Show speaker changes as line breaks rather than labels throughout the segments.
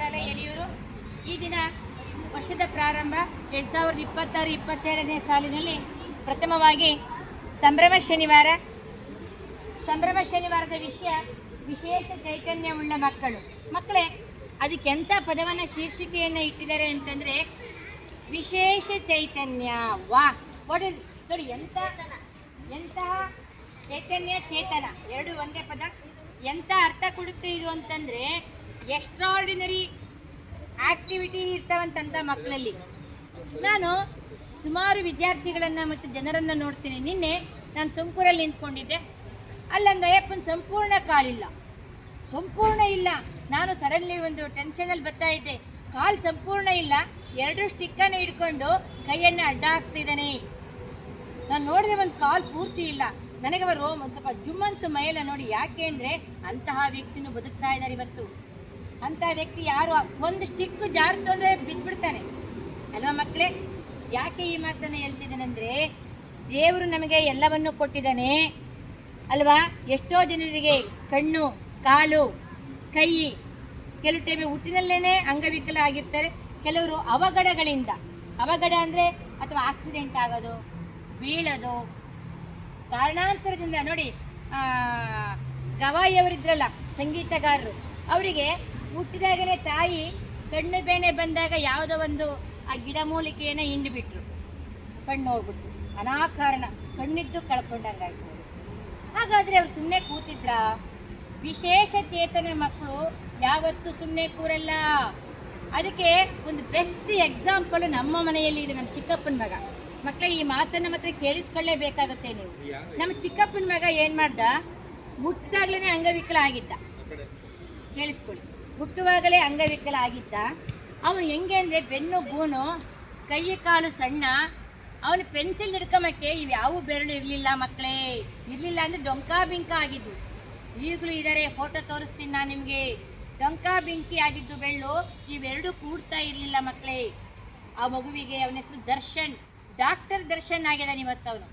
ಶಾಲೆ ಯಡಿಯೂರು. ಈ ದಿನ ವರ್ಷದ ಪ್ರಾರಂಭ 2026-27ನೇ ಸಾಲಿನಲ್ಲಿ ಪ್ರಥಮವಾಗಿ ಸಂಭ್ರಮ ಶನಿವಾರದ ವಿಷಯ ವಿಶೇಷ ಚೈತನ್ಯವುಳ್ಳ ಮಕ್ಕಳು. ಮಕ್ಕಳೇ, ಅದಕ್ಕೆ ಎಂಥ ಪದವನ್ನು ಶೀರ್ಷಿಕೆಯನ್ನು ಇಟ್ಟಿದ್ದಾರೆ ಅಂತಂದರೆ ವಿಶೇಷ ಚೈತನ್ಯ. ನೋಡಿ ಎಂತಹ ಚೈತನ್ಯ, ಚೇತನ ಎರಡು ಒಂದೇ ಪದ. ಎಂಥ ಅರ್ಥ ಕೊಡುತ್ತೆ ಇದು ಅಂತಂದರೆ ಎಕ್ಸ್ಟ್ರಾರ್ಡಿನರಿ ಆ್ಯಕ್ಟಿವಿಟಿ ಇರ್ತಾವಂತ ಮಕ್ಕಳಲ್ಲಿ. ನಾನು ಸುಮಾರು ವಿದ್ಯಾರ್ಥಿಗಳನ್ನು ಮತ್ತು ಜನರನ್ನು ನೋಡ್ತೀನಿ. ನಿನ್ನೆ ನಾನು ತುಮಕೂರಲ್ಲಿ ನಿಂತ್ಕೊಂಡಿದ್ದೆ. ಅಲ್ಲೊಂದು ಅಯ್ಯಪ್ಪನ ಸಂಪೂರ್ಣ ಇಲ್ಲ. ನಾನು ಸಡನ್ಲಿ ಒಂದು ಟೆನ್ಷನಲ್ಲಿ ಬರ್ತಾ ಇದ್ದೆ. ಕಾಲು ಸಂಪೂರ್ಣ ಇಲ್ಲ, 2 ಸ್ಟಿಕ್ಕನ್ನು ಹಿಡ್ಕೊಂಡು ಕೈಯನ್ನು ಅಡ್ಡ ಹಾಕ್ತಿದ್ದಾನೆ. ನಾನು ನೋಡಿದೆ ಒಂದು ಕಾಲು ಪೂರ್ತಿ ಇಲ್ಲ. ನನಗೆ ಅವರು ಒಂದು ಸ್ವಲ್ಪ ಜುಮ್ಮಂತು ಮೈಯೆಲ್ಲ ನೋಡಿ. ಯಾಕೆ ಅಂದರೆ ಅಂತಹ ವ್ಯಕ್ತಿನೂ ಬದುಕ್ತಾ ಇದ್ದಾರೆ ಇವತ್ತು. ಅಂತಹ ವ್ಯಕ್ತಿ ಯಾರು ಒಂದು ಸ್ಟಿಕ್ಕು ಜಾರ್ತು ಅಂದರೆ ಬಿದ್ದುಬಿಡ್ತಾನೆ ಅಲ್ವಾ ಮಕ್ಕಳೇ? ಯಾಕೆ ಈ ಮಾತನ್ನು ಹೇಳ್ತಿದ್ದಾನೆಂದರೆ ದೇವರು ನಮಗೆ ಎಲ್ಲವನ್ನೂ ಕೊಟ್ಟಿದ್ದಾನೆ ಅಲ್ವಾ. ಎಷ್ಟೋ ಜನರಿಗೆ ಕಣ್ಣು, ಕಾಲು, ಕೈ, ಕೆಲವು ಟೈಮ್ ಹುಟ್ಟಿನಲ್ಲೇ ಅಂಗವಿಕಲ ಆಗಿರ್ತಾರೆ. ಕೆಲವರು ಅವಘಡ ಅಂದರೆ ಅಥವಾ ಆಕ್ಸಿಡೆಂಟ್ ಆಗೋದು, ಬೀಳೋದು, ಕಾರಣಾಂತರದಿಂದ. ನೋಡಿ, ಗವಾಯಿಯವರಿದ್ರಲ್ಲ, ಸಂಗೀತಗಾರರು, ಅವರಿಗೆ ಹುಟ್ಟಿದಾಗಲೇ ತಾಯಿ ಕಣ್ಣು ಬೇನೆ ಬಂದಾಗ ಯಾವುದೋ ಒಂದು ಆ ಗಿಡಮೂಲಿಕೆಯನ್ನು ಹಿಂಡಿಬಿಟ್ರು. ಕಣ್ಣು ಹೋಗ್ಬಿಟ್ರು, ಅನಾಕಾರಣ ಕಣ್ಣಿದ್ದು ಕಳ್ಕೊಂಡಂಗಾಯ್ತು. ಹಾಗಾದರೆ ಅವ್ರು ಸುಮ್ಮನೆ ಕೂತಿದ್ರ? ವಿಶೇಷ ಚೇತನ ಮಕ್ಕಳು ಯಾವತ್ತೂ ಸುಮ್ಮನೆ ಕೂರಲ್ಲ. ಅದಕ್ಕೆ ಒಂದು ಬೆಸ್ಟ್ ಎಕ್ಸಾಂಪಲ್ ನಮ್ಮ ಮನೆಯಲ್ಲಿ ಇದೆ. ನಮ್ಮ ಚಿಕ್ಕಪ್ಪನ ಮಗ. ಮಕ್ಕಳೇ, ಈ ಮಾತನ್ನು ಮಾತ್ರ ಕೇಳಿಸ್ಕೊಳ್ಳೇಬೇಕಾಗುತ್ತೆ ನೀವು. ನಮ್ಮ ಚಿಕ್ಕಪ್ಪನ ಮಗ ಏನು ಮಾಡ್ದ? ಹುಟ್ಟಿದಾಗಲೇ ಅಂಗವಿಕಲ ಆಗಿದ್ದ. ಕೇಳಿಸ್ಕೊಳ್ಳಿ, ಹುಟ್ಟುವಾಗಲೇ ಅಂಗವಿಕಲ ಆಗಿದ್ದ. ಅವನು ಹೆಂಗೆ ಅಂದರೆ ಬೆನ್ನು ಗೂನು, ಕೈ ಕಾಲು ಸಣ್ಣ. ಅವನು ಪೆನ್ಸಿಲ್ ಹಿಡ್ಕೊಂಬಕ್ಕೆ ಇವ್ಯಾವು ಬೆರಳು ಇರಲಿಲ್ಲ ಮಕ್ಕಳೇ. ಇರಲಿಲ್ಲ ಅಂದರೆ ಡೊಂಕಾ ಬಿಂಕ ಆಗಿದ್ದು. ಈಗಲೂ ಇದ್ದಾರೆ, ಫೋಟೋ ತೋರಿಸ್ತೀನಿ ನಾನು ನಿಮಗೆ. ಡೊಂಕಾ ಬಿಂಕಿ ಆಗಿದ್ದು ಬೆರಳು ಇವೆರಡು ಕೂಡ್ತಾ ಇರಲಿಲ್ಲ ಮಕ್ಕಳೇ. ಆ ಮಗುವಿಗೆ ಅವನ ಹೆಸರು ದರ್ಶನ್, ಡಾಕ್ಟರ್ ದರ್ಶನ್ ಆಗಿದ್ದಾನೆ ಇವತ್ತು ಅವನು.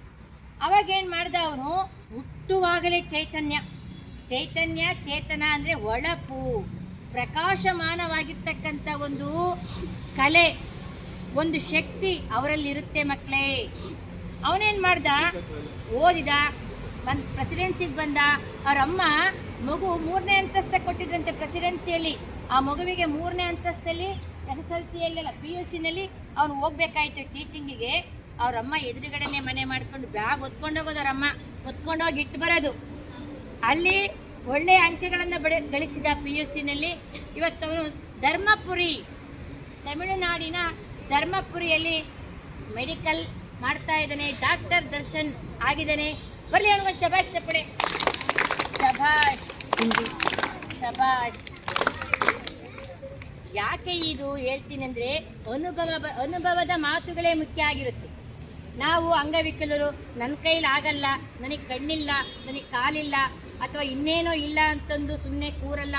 ಅವಾಗೇನು ಮಾಡ್ದ? ಅವನು ಹುಟ್ಟುವಾಗಲೇ ಚೈತನ್ಯ ಚೇತನ ಅಂದರೆ ಹೊಳಪು, ಪ್ರಕಾಶಮಾನವಾಗಿರ್ತಕ್ಕಂಥ ಒಂದು ಕಲೆ, ಒಂದು ಶಕ್ತಿ ಅವರಲ್ಲಿರುತ್ತೆ ಮಕ್ಕಳೇ. ಅವನೇನು ಮಾಡ್ದ? ಓದಿದ, ಪ್ರೆಸಿಡೆನ್ಸಿಗೆ ಬಂದ. ಅವರಮ್ಮ ಮಗು 3ನೇ ಅಂತಸ್ತ ಕೊಟ್ಟಿದ್ದಂತೆ ಪ್ರೆಸಿಡೆನ್ಸಿಯಲ್ಲಿ. ಆ ಮಗುವಿಗೆ 3ನೇ ಅಂತಸ್ತಲ್ಲಿ SSLCಯಲ್ಲೆಲ್ಲ PUCನಲ್ಲಿ ಅವನು ಹೋಗ್ಬೇಕಾಯ್ತು ಟೀಚಿಂಗಿಗೆ. ಅವರಮ್ಮ ಎದುರುಗಡೆನೆ ಮನೆ ಮಾಡ್ಕೊಂಡು ಬ್ಯಾಗ್ ಹೊತ್ಕೊಂಡೋಗೋದು. ಅವರಮ್ಮ ಹೊತ್ಕೊಂಡೋಗಿ ಇಟ್ಟು ಬರೋದು. ಅಲ್ಲಿ ಒಳ್ಳೆಯ ಅಂಕಗಳನ್ನು ಗಳಿಸಿದ PUCನಲ್ಲಿ. ಇವತ್ತವನು ಧರ್ಮಪುರಿ, ತಮಿಳುನಾಡಿನ ಧರ್ಮಪುರಿಯಲ್ಲಿ ಮೆಡಿಕಲ್ ಮಾಡ್ತಾ ಇದ್ದಾನೆ. ಡಾಕ್ಟರ್ ದರ್ಶನ್ ಆಗಿದ್ದಾನೆ. ಬರಲಿ ಅವನಿಗೆ ಶಬಾಷ್ ಚಪ್ಪಡೆ. ಶಬಾಷ್. ಯಾಕೆ ಇದು ಹೇಳ್ತೀನಿ ಅಂದರೆ ಅನುಭವದ ಮಾತುಗಳೇ ಮುಖ್ಯ ಆಗಿರುತ್ತೆ. ನಾವು ಅಂಗವಿಕಲರು, ನನ್ನ ಕೈಲಿ ಆಗಲ್ಲ, ನನಗೆ ಕಣ್ಣಿಲ್ಲ, ನನಗೆ ಕಾಲಿಲ್ಲ, ಅಥವಾ ಇನ್ನೇನೋ ಇಲ್ಲ ಅಂತಂದು ಸುಮ್ಮನೆ ಕೂರಲ್ಲ.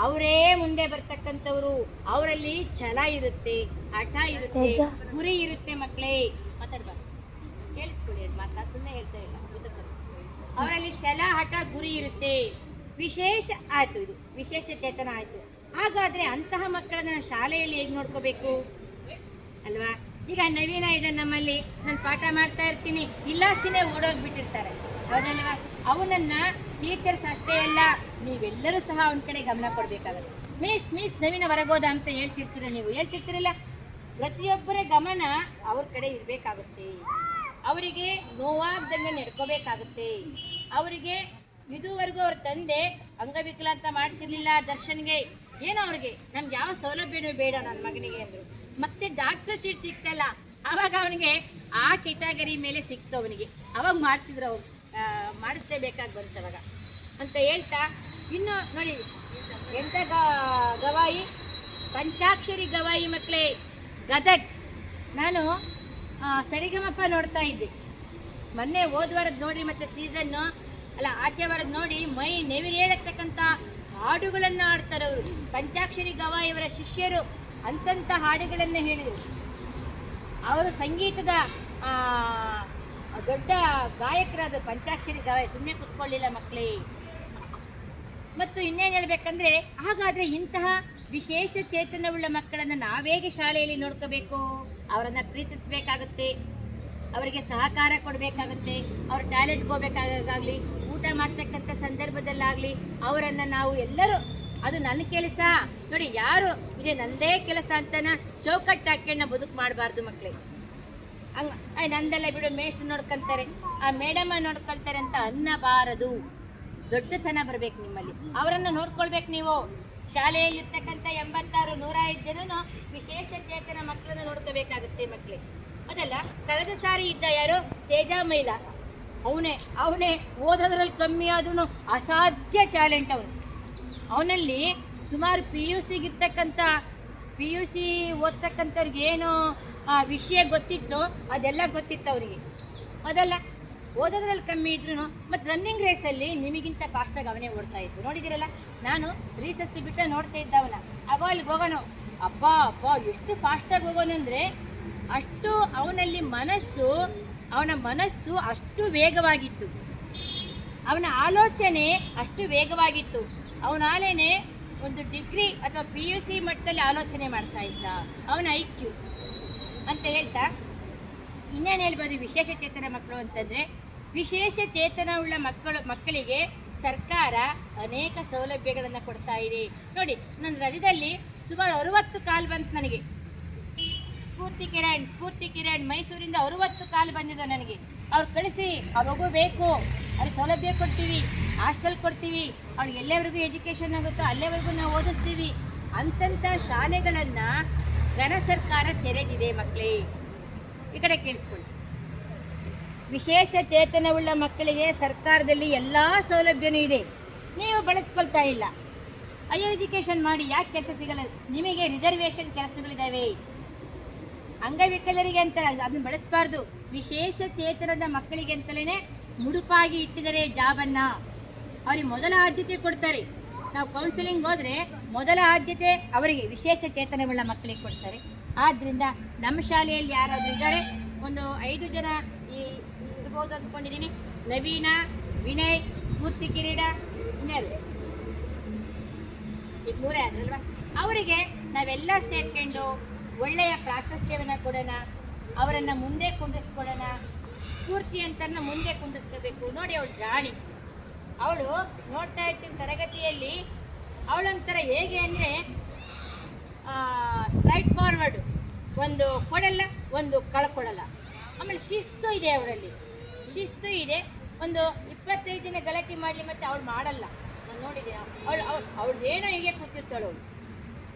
ಅವರೇ ಮುಂದೆ ಬರ್ತಕ್ಕಂಥವ್ರು. ಅವರಲ್ಲಿ ಛಲ ಇರುತ್ತೆ, ಹಠ ಇರುತ್ತೆ, ಗುರಿ ಇರುತ್ತೆ ಮಕ್ಕಳೇ. ಮಾತಾಡ್ಬಾರ್ದು, ಕೇಳಿಸ್ಕೊಳ್ಳಿ ಅದು ಮಾತಾ, ಸುಮ್ಮನೆ ಹೇಳ್ತಾ ಇಲ್ಲ. ಅವರಲ್ಲಿ ಛಲ, ಹಠ, ಗುರಿ ಇರುತ್ತೆ. ವಿಶೇಷ ಆಯಿತು, ಇದು ವಿಶೇಷ ಚೇತನ ಆಯಿತು. ಹಾಗಾದರೆ ಅಂತಹ ಮಕ್ಕಳನ್ನ ಶಾಲೆಯಲ್ಲಿ ಹೇಗೆ ನೋಡ್ಕೋಬೇಕು ಅಲ್ವಾ? ಈಗ ನವೀನ ಇದೆ ನಮ್ಮಲ್ಲಿ, ನಾನು ಪಾಠ ಮಾಡ್ತಾ ಇರ್ತೀನಿ, ಇಲ್ಲಾಸಿನೇ ಓಡೋಗ್ಬಿಟ್ಟಿರ್ತಾರೆ, ಹೌದಲ್ವಾ? ಅವನನ್ನು ಟೀಚರ್ಸ್ ಅಷ್ಟೇ ಅಲ್ಲ, ನೀವೆಲ್ಲರೂ ಸಹ ಅವನ ಕಡೆ ಗಮನ ಕೊಡಬೇಕಾಗುತ್ತೆ. ಮಿಸ್ ನವೀನ ಹೊರಗೋದ ಅಂತ ಹೇಳ್ತಿರ್ತೀರಲ್ಲ. ಪ್ರತಿಯೊಬ್ಬರ ಗಮನ ಅವ್ರ ಕಡೆ ಇರಬೇಕಾಗುತ್ತೆ. ಅವರಿಗೆ ನೋವಾಗ್ದಂಗೆ ನಡ್ಕೋಬೇಕಾಗುತ್ತೆ. ಅವರಿಗೆ ಇದುವರೆಗೂ ಅವ್ರ ತಂದೆ ಅಂಗವಿಕಲ ಅಂತ ಮಾಡಿಸಿರ್ಲಿಲ್ಲ ದರ್ಶನ್ಗೆ. ಏನೋ ಅವ್ರಿಗೆ ನಮ್ಗೆ ಯಾವ ಸೌಲಭ್ಯನೂ ಬೇಡ ನನ್ನ ಮಗನಿಗೆ ಅಂದರು. ಮತ್ತೆ ಡಾಕ್ಟರ್ ಸೀಟ್ ಸಿಗ್ತಲ್ಲ, ಆವಾಗ ಅವನಿಗೆ ಆ ಕೆಟಗರಿ ಮೇಲೆ ಸಿಕ್ತು ಅವನಿಗೆ. ಅವಾಗ ಮಾಡಿಸಿದ್ರು, ಅವ್ರು ಮಾಡಿಸ್ಲೇಬೇಕಾಗಿ ಬಂತವಾಗ ಅಂತ ಹೇಳ್ತಾ. ಇನ್ನು ನೋಡಿ ಎಂಥ ಗವಾಯಿ, ಪಂಚಾಕ್ಷರಿ ಗವಾಯಿ ಮಕ್ಕಳೇ, ಗದಗ್. ನಾನು ಸರಿಗಮಪ ನೋಡ್ತಾ ಇದ್ದೆ ಮೊನ್ನೆ, ಹೋದ ವಾರದ್ದು ನೋಡಿ, ಮತ್ತು ಸೀಸನ್ನು ಅಲ್ಲ ಆಚೆ ವಾರದ್ದು ನೋಡಿ, ಮೈ ನೆವಿರೇಳತಕ್ಕಂಥ ಹಾಡುಗಳನ್ನು ಹಾಡ್ತಾರೆ ಅವರು. ಪಂಚಾಕ್ಷರಿ ಗವಾಯಿಯವರ ಶಿಷ್ಯರು ಅಂತಂಥ ಹಾಡುಗಳನ್ನು ಹೇಳಿದರು. ಅವರು ಸಂಗೀತದ ದೊಡ್ಡ ಗಾಯಕರಾದ ಪಂಚಾಕ್ಷರಿ ಗವಾಯಿ. ಸುಮ್ಮನೆ ಕೂತ್ಕೊಳ್ಳಿಲ್ಲ ಮಕ್ಕಳೇ. ಮತ್ತು ಇನ್ನೇನು ಹೇಳಬೇಕಂದ್ರೆ, ಹಾಗಾದರೆ ಇಂತಹ ವಿಶೇಷ ಚೇತನವುಳ್ಳ ಮಕ್ಕಳನ್ನು ನಾವೇಗೆ ಶಾಲೆಯಲ್ಲಿ ನೋಡ್ಕೋಬೇಕು? ಅವರನ್ನು ಪ್ರೀತಿಸಬೇಕಾಗುತ್ತೆ, ಅವರಿಗೆ ಸಹಕಾರ ಕೊಡಬೇಕಾಗುತ್ತೆ, ಅವ್ರ ಟಾಯ್ಲೆಟ್ಗೆ ಹೋಗ್ಬೇಕಾಗಲಿ, ಊಟ ಮಾಡ್ತಕ್ಕಂಥ ಸಂದರ್ಭದಲ್ಲಾಗಲಿ ಅವರನ್ನು ನಾವು ಎಲ್ಲರೂ ಅದು ನನ್ನ ಕೆಲಸ ನೋಡಿ, ಯಾರು ಇದೇ ನನ್ನದೇ ಕೆಲಸ ಅಂತನ ಚೌಕಟ್ಟು ಹಾಕೊಂಡು ಬದುಕು ಮಾಡಬಾರ್ದು ಮಕ್ಕಳಿಗೆ. ಹಂಗೆ ನಂದೆಲ್ಲ ಬಿಡು, ಮೇಷ್ಟ್ರು ನೋಡ್ಕೊಳ್ತಾರೆ, ಆ ಮೇಡಮ್ಮ ನೋಡ್ಕೊಳ್ತಾರೆ ಅಂತ ಅನ್ನಬಾರದು. ದೊಡ್ಡತನ ಬರಬೇಕು ನಿಮ್ಮಲ್ಲಿ, ಅವರನ್ನು ನೋಡ್ಕೊಳ್ಬೇಕು ನೀವು. ಶಾಲೆಯಲ್ಲಿರ್ತಕ್ಕಂಥ 86, 105 ಜನನು ವಿಶೇಷ ಚೇತನ ಮಕ್ಕಳನ್ನು ನೋಡ್ಕೋಬೇಕಾಗುತ್ತೆ ಮಕ್ಕಳಿಗೆ. ಅದಲ್ಲ, ಕಳೆದ ಸಾರಿ ಇದ್ದ ಯಾರು ತೇಜ ಮೈಲ, ಅವನೇ ಓದೋದ್ರಲ್ಲಿ ಕಮ್ಮಿ ಆದ್ರೂ ಅಸಾಧ್ಯ ಟ್ಯಾಲೆಂಟ್ ಅವನಲ್ಲಿ. ಸುಮಾರು PUC ಓದ್ತಕ್ಕಂಥವ್ರಿಗೆ ಏನು ವಿಷಯ ಗೊತ್ತಿತ್ತು ಅದೆಲ್ಲ ಗೊತ್ತಿತ್ತು ಅವರಿಗೆ. ಅದಲ್ಲ, ಓದೋದ್ರಲ್ಲಿ ಕಮ್ಮಿ ಇದ್ರೂ ಮತ್ತು ರನ್ನಿಂಗ್ ರೇಸಲ್ಲಿ ನಿಮಗಿಂತ ಫಾಸ್ಟಾಗಿ ಅವನೇ ಓಡ್ತಾ ಇತ್ತು. ನೋಡಿದಿರಲ್ಲ, ನಾನು ರೀಸಸ್ ಬಿಟ್ಟು ನೋಡ್ತಾ ಇದ್ದವನ, ಆಗ ಅಲ್ಲಿಗೆ ಹೋಗೋಣ, ಅಪ್ಪ ಎಷ್ಟು ಫಾಸ್ಟಾಗಿ ಹೋಗೋನು ಅಂದರೆ ಅಷ್ಟು ಅವನಲ್ಲಿ ಅವನ ಮನಸ್ಸು ಅಷ್ಟು ವೇಗವಾಗಿತ್ತು, ಅವನ ಆಲೋಚನೆ ಅಷ್ಟು ವೇಗವಾಗಿತ್ತು. ಅವನಾಲೇನೆ ಒಂದು ಡಿಗ್ರಿ ಅಥವಾ PUC ಮಟ್ಟದಲ್ಲಿ ಆಲೋಚನೆ ಮಾಡ್ತಾ ಇದ್ದ, ಅವನ IQ ಅಂತ ಹೇಳ್ತಾ. ಇನ್ನೇನು ಹೇಳ್ಬೋದು ವಿಶೇಷ ಚೇತನ ಮಕ್ಕಳು ಅಂತಂದರೆ, ವಿಶೇಷ ಚೇತನವುಳ್ಳ ಮಕ್ಕಳಿಗೆ ಸರ್ಕಾರ ಅನೇಕ ಸೌಲಭ್ಯಗಳನ್ನು ಕೊಡ್ತಾ ಇದೆ. ನೋಡಿ, ನನ್ನ ರಜದಲ್ಲಿ ಸುಮಾರು 60 ಕಾಲ್ ಬಂತು ನನಗೆ. ಸ್ಫೂರ್ತಿ ಕಿರಣ್ ಮೈಸೂರಿಂದ 60 ಕಾಲ್ ಬಂದಿದೆ ನನಗೆ. ಅವ್ರು ಕಳಿಸಿ, ಅವ್ರಿಗೂ ಬೇಕು, ಅವ್ರಿಗೆ ಸೌಲಭ್ಯ ಕೊಡ್ತೀವಿ, ಹಾಸ್ಟೆಲ್ ಕೊಡ್ತೀವಿ, ಅವ್ರಿಗೆ ಎಲ್ಲೆವರೆಗೂ ಎಜುಕೇಷನ್ ಆಗುತ್ತೋ ಅಲ್ಲೇವರೆಗೂ ನಾವು ಓದಿಸ್ತೀವಿ ಅಂತಂಥ ಶಾಲೆಗಳನ್ನು ಘನ ಸರ್ಕಾರ ತೆರೆದಿದೆ. ಮಕ್ಕಳೇ, ಈ ಕಡೆ ಕೇಳಿಸ್ಕೊಳ್ಳಿ. ವಿಶೇಷ ಚೇತನವುಳ್ಳ ಮಕ್ಕಳಿಗೆ ಸರ್ಕಾರದಲ್ಲಿ ಎಲ್ಲ ಸೌಲಭ್ಯನೂ ಇದೆ, ನೀವು ಬಳಸ್ಕೊಳ್ತಾ ಇಲ್ಲ. ಹೈಯರ್ ಎಜುಕೇಷನ್ ಮಾಡಿ ಯಾಕೆ ಕೆಲಸ ಸಿಗಲ್ಲ? ನಿಮಗೆ ರಿಸರ್ವೇಷನ್ ಕೆಲಸಗಳಿದ್ದಾವೆ. ಅಂಗವಿಕಲರಿಗೆ ಅಂತ ಅದನ್ನು ಬಳಸಬಾರ್ದು, ವಿಶೇಷ ಚೇತನದ ಮಕ್ಕಳಿಗೆ ಅಂತಲೇ ಮುಡುಪಾಗಿ ಇಟ್ಟಿದ್ದಾರೆ ಜಾಬನ್ನು. ಅವ್ರಿಗೆ ಮೊದಲ ಆದ್ಯತೆ ಕೊಡ್ತಾರೆ. ನಾವು ಕೌನ್ಸಿಲಿಂಗ್ ಹೋದರೆ ಮೊದಲ ಆದ್ಯತೆ ಅವರಿಗೆ, ವಿಶೇಷ ಚೇತನವುಳ್ಳ ಮಕ್ಕಳಿಗೆ ಕೊಡ್ತಾರೆ. ಆದ್ದರಿಂದ ನಮ್ಮ ಶಾಲೆಯಲ್ಲಿ ಯಾರಾದರೂ ಇದ್ದಾರೆ, ಒಂದು 5 ಜನ ಇರ್ಬೋದು ಅಂದ್ಕೊಂಡಿದ್ದೀನಿ. ನವೀನ, ವಿನಯ್, ಸ್ಫೂರ್ತಿ ಕಿರೀಟ, ಇನ್ನೆರಡು, ಈಗ 3 ಆದ್ರಲ್ವ. ಅವರಿಗೆ ನಾವೆಲ್ಲ ಸೇರ್ಕೊಂಡು ಒಳ್ಳೆಯ ಪ್ರಾಶಸ್ತ್ಯವನ್ನು ಕೊಡೋಣ, ಅವರನ್ನು ಮುಂದೆ ಕುಂಡಿಸ್ಕೊಳ್ಳೋಣ. ಸ್ಫೂರ್ತಿ ಅಂತ ಮುಂದೆ ಕುಂಡಿಸ್ಕೋಬೇಕು. ನೋಡಿ, ಅವಳು ಜಾಣಿ, ಅವಳು ನೋಡ್ತಾ ಇರ್ತೀನಿ ತರಗತಿಯಲ್ಲಿ, ಅವಳೊಂಥರ ಹೇಗೆ ಅಂದರೆ ಸ್ಟ್ರೈಟ್ ಫಾರ್ವರ್ಡು, ಒಂದು ಕೊಡಲ್ಲ, ಒಂದು ಕಳ್ಕೊಳ್ಳಲ್ಲ. ಆಮೇಲೆ ಶಿಸ್ತು ಇದೆ, ಅವರಲ್ಲಿ ಶಿಸ್ತು ಇದೆ. ಒಂದು 25 ಜನ ಗಲಾಟೆ ಮಾಡಲಿ ಮತ್ತು ಅವಳು ಮಾಡಲ್ಲ, ನಾನು ನೋಡಿದ್ದೀನಿ. ಅವಳು ಏನೋ ಹೀಗೆ ಕೂತಿರ್ತಾಳು ಅವಳು.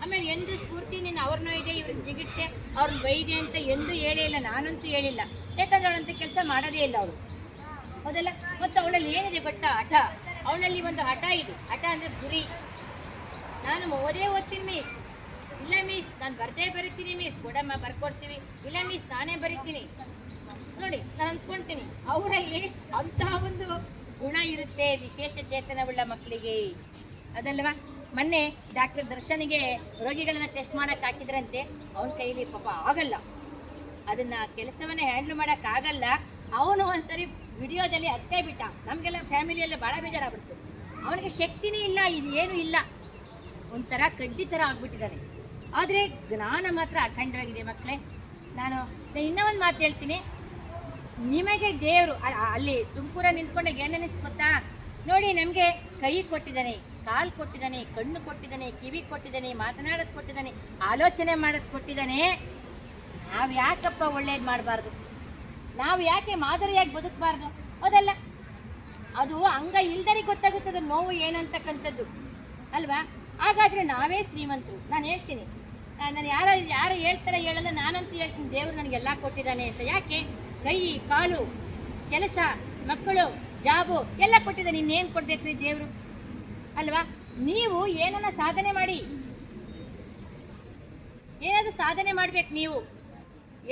ಆಮೇಲೆ ಎಂದು ಸ್ಫೂರ್ತಿ ನೀನು ಅವ್ರನ್ನೂ ಇದೆ, ಇವ್ರನ್ನ ಜಿಗಿಟ್ಟೆ, ಅವ್ರನ್ನ ಬೈದೆ ಅಂತ ಎಂದೂ ಹೇಳೇ ಇಲ್ಲ, ನಾನಂತೂ ಹೇಳಿಲ್ಲ. ಯಾಕಂದ್ರೆ ಅವಳಂತ ಕೆಲಸ ಮಾಡೋದೇ ಇಲ್ಲ ಅವಳು, ಹೌದಲ್ಲ. ಮತ್ತು ಅವಳಲ್ಲಿ ಏನಿದೆ ಗೊತ್ತಾ, ಹಠ. ಅವಳಲ್ಲಿ ಒಂದು ಹಠ ಇದೆ. ಹಠ ಅಂದರೆ ಗುರಿ. ನಾನು ಓದ್ತೀನಿ ಮಿಸ್, ಇಲ್ಲ ಮಿಸ್ ನಾನು ಬರಿತೀನಿ ಮಿಸ್, ಕೊಡಮ್ಮ ಬರ್ಕೊಡ್ತೀವಿ, ಇಲ್ಲ ಮಿಸ್ ನಾನೇ ಬರಿತೀನಿ. ನೋಡಿ, ನಾನು ಅಂದ್ಕೊಳ್ತೀನಿ ಅವರಲ್ಲಿ ಅಂತಹ ಒಂದು ಗುಣ ಇರುತ್ತೆ ವಿಶೇಷ ಚೇತನವುಳ್ಳ ಮಕ್ಕಳಿಗೆ, ಅದಲ್ವಾ. ಮೊನ್ನೆ ಡಾಕ್ಟರ್ ದರ್ಶನ್ಗೆ ರೋಗಿಗಳನ್ನ ಟೆಸ್ಟ್ ಮಾಡೋಕ್ಕೆ ಹಾಕಿದ್ರಂತೆ. ಅವನ ಕೈಲಿ ಪಾಪ ಆಗಲ್ಲ, ಅದನ್ನು ಕೆಲಸವನ್ನು ಹ್ಯಾಂಡ್ಲ್ ಮಾಡೋಕ್ಕಾಗಲ್ಲ. ಅವನು ಒಂದ್ಸರಿ ವಿಡಿಯೋದಲ್ಲಿ ಹತ್ತೇ ಬಿಟ್ಟ. ನಮಗೆಲ್ಲ ಫ್ಯಾಮಿಲಿಯಲ್ಲೇ ಭಾಳ ಬೇಜಾರಾಗ್ಬಿಡ್ತು. ಅವನಿಗೆ ಶಕ್ತಿನೇ ಇಲ್ಲ, ಇದು ಏನೂ ಇಲ್ಲ, ಒಂಥರ ಕಡ್ಡಿ ಥರ ಆಗ್ಬಿಟ್ಟಿದ್ದಾನೆ. ಆದರೆ ಜ್ಞಾನ ಮಾತ್ರ ಅಖಂಡವಾಗಿದೆ ಮಕ್ಕಳೇ. ನಾನು ಇನ್ನೂ ಒಂದು ಮಾತು ಹೇಳ್ತೀನಿ. ನಿಮಗೆ ದೇವರು ಅಲ್ಲಿ ತುಮಕೂರ ನಿಂತ್ಕೊಂಡಾಗ ಏನು ಅನ್ನಿಸ್ತು ಗೊತ್ತಾ? ನೋಡಿ, ನಮಗೆ ಕೈ ಕೊಟ್ಟಿದ್ದಾನೆ, ಕಾಲು ಕೊಟ್ಟಿದ್ದಾನೆ, ಕಣ್ಣು ಕೊಟ್ಟಿದ್ದಾನೆ, ಕಿವಿ ಕೊಟ್ಟಿದ್ದಾನೆ, ಮಾತನಾಡೋದು ಕೊಟ್ಟಿದ್ದಾನೆ, ಆಲೋಚನೆ ಮಾಡೋದು ಕೊಟ್ಟಿದ್ದಾನೆ. ನಾವು ಯಾಕಪ್ಪ ಒಳ್ಳೇದು ಮಾಡಬಾರ್ದು? ನಾವು ಯಾಕೆ ಮಾದರಿಯಾಗಿ ಬದುಕಬಾರ್ದು? ಹೌದಲ್ಲ? ಅದು ಅಂಗ ಇಲ್ದರಿಗೆ ಗೊತ್ತಾಗುತ್ತದೆ ನೋವು ಏನಂತಕ್ಕಂಥದ್ದು ಅಲ್ವಾ? ಹಾಗಾದರೆ ನಾವೇ ಶ್ರೀಮಂತರು. ನಾನು ಹೇಳ್ತೀನಿ, ನಾನು ಯಾರು ಹೇಳ್ತಾರೆ ಹೇಳಲ್ಲ, ನಾನಂತೂ ಹೇಳ್ತೀನಿ ದೇವರು ನನಗೆಲ್ಲ ಕೊಟ್ಟಿದ್ದಾನೆ ಅಂತ. ಯಾಕೆ? ಕೈ, ಕಾಲು, ಕೆಲಸ, ಮಕ್ಕಳು, ಜಾಬು ಎಲ್ಲ ಕೊಟ್ಟಿದ್ದಾನೆ. ಇನ್ನೇನು ಕೊಡಬೇಕು ರೀ ದೇವರು ಅಲ್ವಾ? ನೀವು ಏನನ್ನ ಸಾಧನೆ ಮಾಡಿ, ಏನಾದರೂ ಸಾಧನೆ ಮಾಡ್ಬೇಕು ನೀವು.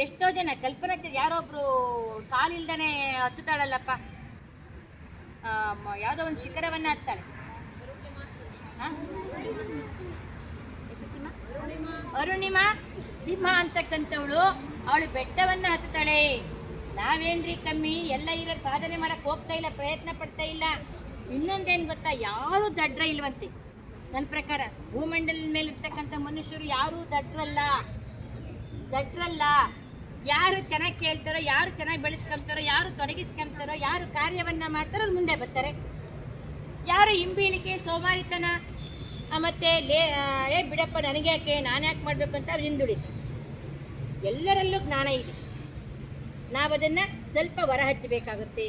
ಎಷ್ಟೋ ಜನ ಕಲ್ಪನಾ ಯಾರೊಬ್ರು ಕಾಲಿಲ್ದಾನೆ ಹತ್ತುತ್ತಾಳಲ್ಲಪ್ಪ, ಯಾವುದೋ ಒಂದು ಶಿಖರವನ್ನು ಹತ್ತಾಳೆ. ಅರುಣಿಮಾ ಸಿಂಹ ಅಂತಕ್ಕಂಥವಳು, ಅವಳು ಬೆಟ್ಟವನ್ನು ಹತ್ತುತ್ತಾಳೆ. ನಾವೇನ್ರಿ ಕಮ್ಮಿ? ಎಲ್ಲ ಇರೋದು ಸಾಧನೆ ಮಾಡಕ್ಕೆ ಹೋಗ್ತಾ ಇಲ್ಲ, ಪ್ರಯತ್ನ ಪಡ್ತಾ ಇಲ್ಲ. ಇನ್ನೊಂದೇನು ಗೊತ್ತಾ? ಯಾರು ದಡ್ರ ಇಲ್ವಂತೆ. ನನ್ನ ಪ್ರಕಾರ ಭೂಮಂಡಲದ ಮೇಲೆ ಇರ್ತಕ್ಕಂಥ ಮನುಷ್ಯರು ಯಾರೂ ದಡ್ರಲ್ಲ. ಯಾರು ಚೆನ್ನಾಗಿ ಕೇಳ್ತಾರೋ, ಯಾರು ಚೆನ್ನಾಗಿ ಬೆಳೆಸ್ಕೊಂತಾರೋ, ಯಾರು ತೊಡಗಿಸ್ಕೊಂತಾರೋ, ಯಾರು ಕಾರ್ಯವನ್ನು ಮಾಡ್ತಾರೋ ಅವ್ರು ಮುಂದೆ ಬರ್ತಾರೆ. ಯಾರು ಹಿಂಬೀಳಿಕೆ, ಸೋಮಾರಿತನ ಮತ್ತು ಬಿಡಪ್ಪ ನನಗೆ ಯಾಕೆ, ನಾನು ಯಾಕೆ ಮಾಡಬೇಕು ಅಂತ ಅವ್ರು ಹಿಂದುಳಿತಾರೆ. ಎಲ್ಲರಲ್ಲೂ ಜ್ಞಾನ ಇದೆ, ನಾವು ಅದನ್ನು ಸ್ವಲ್ಪ ಹೊರಹಚ್ಚಬೇಕಾಗುತ್ತೆ.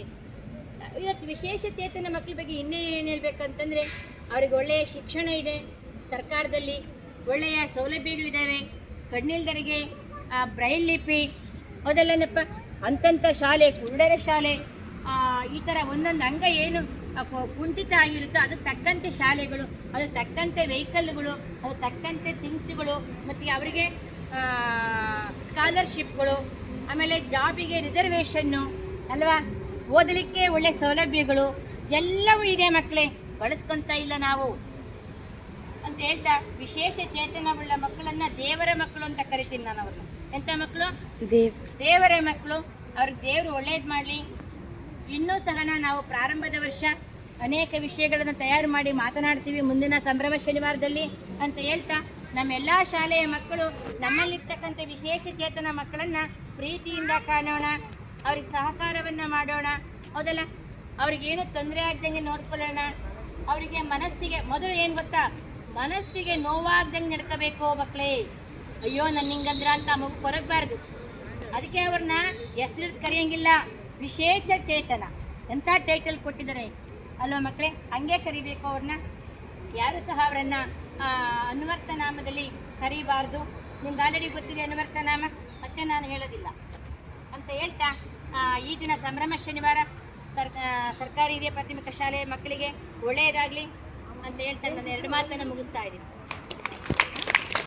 ಇವತ್ತು ವಿಶೇಷ ಚೇತನ ಮಕ್ಕಳ ಬಗ್ಗೆ ಇನ್ನೇ ಏನು ಹೇಳಬೇಕಂತಂದರೆ, ಅವ್ರಿಗೆ ಒಳ್ಳೆಯ ಶಿಕ್ಷಣ ಇದೆ, ಸರ್ಕಾರದಲ್ಲಿ ಒಳ್ಳೆಯ ಸೌಲಭ್ಯಗಳಿದ್ದಾವೆ, ಕಣ್ಣಿಲ್ದರಿಗೆ ಬ್ರೈಲ್ ಲಿಪಿ ಅದೆಲ್ಲನಪ್ಪ, ಅಂತಂಥ ಶಾಲೆ, ಕುರುಡರ ಶಾಲೆ, ಈ ಥರ ಒಂದೊಂದು ಅಂಗ ಏನು ಕುಂಠಿತ ಆಗಿರುತ್ತೋ ಅದಕ್ಕೆ ತಕ್ಕಂತೆ ಶಾಲೆಗಳು, ಅದಕ್ಕೆ ತಕ್ಕಂತೆ ವೆಹಿಕಲ್ಗಳು, ಅದಕ್ಕೆ ತಕ್ಕಂತೆ ಥಿಂಗ್ಸ್ಗಳು, ಮತ್ತು ಅವರಿಗೆ ಸ್ಕಾಲರ್ಶಿಪ್ಗಳು, ಆಮೇಲೆ ಜಾಬಿಗೆ ರಿಸರ್ವೇಷನ್ನು ಅಲ್ವಾ, ಓದಲಿಕ್ಕೆ ಒಳ್ಳೆ ಸೌಲಭ್ಯಗಳು ಎಲ್ಲವೂ ಇದೆ ಮಕ್ಕಳೇ, ಬಳಸ್ಕೊತಾ ಇಲ್ಲ ನಾವು ಅಂತ ಹೇಳ್ತಾ, ವಿಶೇಷ ಚೇತನವುಳ್ಳ ಮಕ್ಕಳನ್ನು ದೇವರ ಮಕ್ಕಳು ಅಂತ ಕರಿತೀನಿ ನಾನು ಅವ್ರನ್ನ. ಎಂಥ ಮಕ್ಕಳು? ದೇವರ ಮಕ್ಕಳು. ಅವ್ರಿಗೆ ದೇವರು ಒಳ್ಳೇದು ಮಾಡಲಿ. ಇನ್ನೂ ಸಹ ನಾವು ಪ್ರಾರಂಭದ ವರ್ಷ ಅನೇಕ ವಿಷಯಗಳನ್ನು ತಯಾರು ಮಾಡಿ ಮಾತನಾಡ್ತೀವಿ ಮುಂದಿನ ಸಂಭ್ರಮ ಶನಿವಾರದಲ್ಲಿ ಅಂತ ಹೇಳ್ತಾ, ನಮ್ಮೆಲ್ಲ ಶಾಲೆಯ ಮಕ್ಕಳು ನಮ್ಮಲ್ಲಿರ್ತಕ್ಕಂಥ ವಿಶೇಷ ಚೇತನ ಮಕ್ಕಳನ್ನು ಪ್ರೀತಿಯಿಂದ ಕಾಣೋಣ, ಅವ್ರಿಗೆ ಸಹಕಾರವನ್ನು ಮಾಡೋಣ, ಹೌದಲ್ಲ, ಅವ್ರಿಗೇನು ತೊಂದರೆ ಆಗ್ದಂಗೆ ನೋಡ್ಕೊಳ್ಳೋಣ. ಅವರಿಗೆ ಮನಸ್ಸಿಗೆ ಮೊದಲು ಏನು ಗೊತ್ತಾ, ಮನಸ್ಸಿಗೆ ನೋವಾಗ್ದಂಗೆ ನಡ್ಕೋಬೇಕು ಮಕ್ಕಳೇ. ಅಯ್ಯೋ ನನ್ನ ಹಿಂಗಂದ್ರ ಅಂತ ಮಗು ಕೊರಗಬಾರ್ದು. ಅದಕ್ಕೆ ಅವ್ರನ್ನ ಹೆಸರಿಟ್ಟು ಕರೆಯಂಗಿಲ್ಲ, ವಿಶೇಷ ಚೇತನ ಎಂಥ ಟೈಟಲ್ ಕೊಟ್ಟಿದ್ದಾರೆ ಅಲ್ವಾ ಮಕ್ಕಳೇ, ಹಂಗೆ ಕರಿಬೇಕು ಅವ್ರನ್ನ. ಯಾರು ಸಹ ಅವರನ್ನು ಅನ್ವರ್ಥ ನಾಮದಲ್ಲಿ ಕರೀಬಾರ್ದು. ನಿಮ್ಗೆ ಆಲ್ರೆಡಿ ಗೊತ್ತಿದೆ ಅನ್ವರ್ಥ ನಾಮ, ಮತ್ತೆ ನಾನು ಹೇಳೋದಿಲ್ಲ ಅಂತ ಹೇಳ್ತಾ, ಈ ದಿನ ಸಂಭ್ರಮ ಶನಿವಾರ ಸರ್ಕಾರಿ ಹಿರಿಯ ಪ್ರಾಥಮಿಕ ಶಾಲೆಯ ಮಕ್ಕಳಿಗೆ ಒಳ್ಳೆಯದಾಗಲಿ ಅಂತ ಹೇಳ್ತಾ ನಾನು 2 ಮಾತನ್ನು ಮುಗಿಸ್ತಾ ಇದ್ದೀನಿ.